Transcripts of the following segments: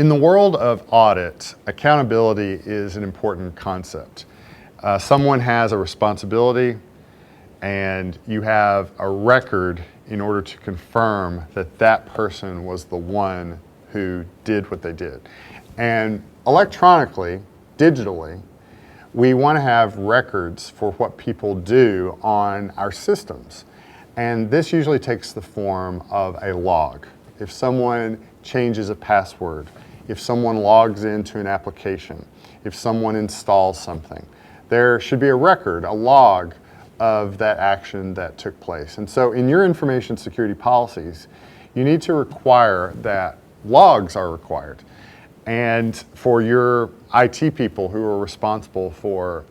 In the world of audit, accountability is an important concept. Someone has a responsibility and you have a record in order to confirm that that person was the one who did what they did. And electronically, digitally, we want to have records for what people do on our systems. And this usually takes the form of a log. If someone changes a password, if someone logs into an application, if someone installs something, there should be a record, a log of that action that took place. And so in your information security policies, you need to require that logs are required. And for your IT people who are responsible for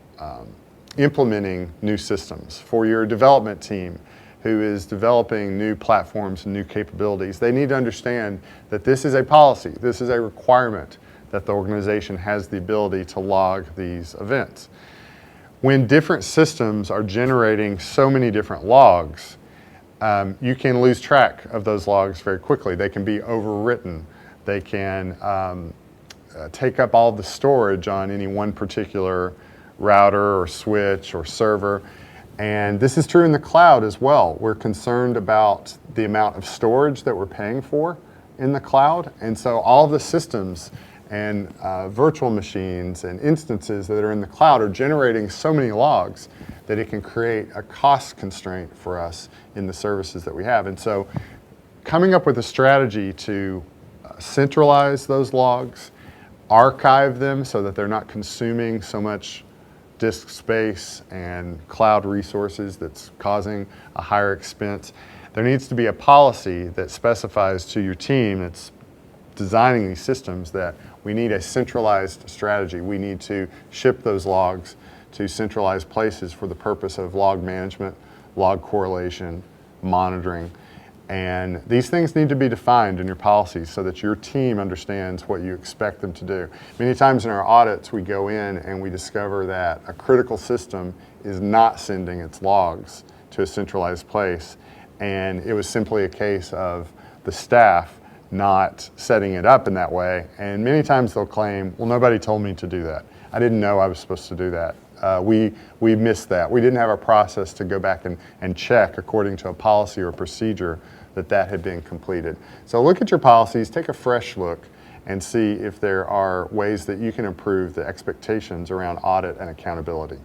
implementing new systems, for your development team who is developing new platforms and new capabilities, they need to understand that this is a policy, this is a requirement that the organization has the ability to log these events. When different systems are generating so many different logs, you can lose track of those logs very quickly. They can be overwritten. They can take up all the storage on any one particular router or switch or server. And this is true in the cloud as well. We're concerned about the amount of storage that we're paying for in the cloud. And so all of the systems and virtual machines and instances that are in the cloud are generating so many logs that it can create a cost constraint for us in the services that we have. And so coming up with a strategy to centralize those logs, archive them so that they're not consuming so much disk space and cloud resources that's causing a higher expense. There needs to be a policy that specifies to your team that's designing these systems that we need a centralized strategy. We need to ship those logs to centralized places for the purpose of log management, log correlation, monitoring. And these things need to be defined in your policies so that your team understands what you expect them to do. Many times in our audits, we go in and we discover that a critical system is not sending its logs to a centralized place. And it was simply a case of the staff not setting it up in that way. And many times they'll claim, well, nobody told me to do that. I didn't know I was supposed to do that. We missed that. We didn't have a process to go back and check according to a policy or procedure that had been completed. So look at your policies, take a fresh look, and see if there are ways that you can improve the expectations around audit and accountability.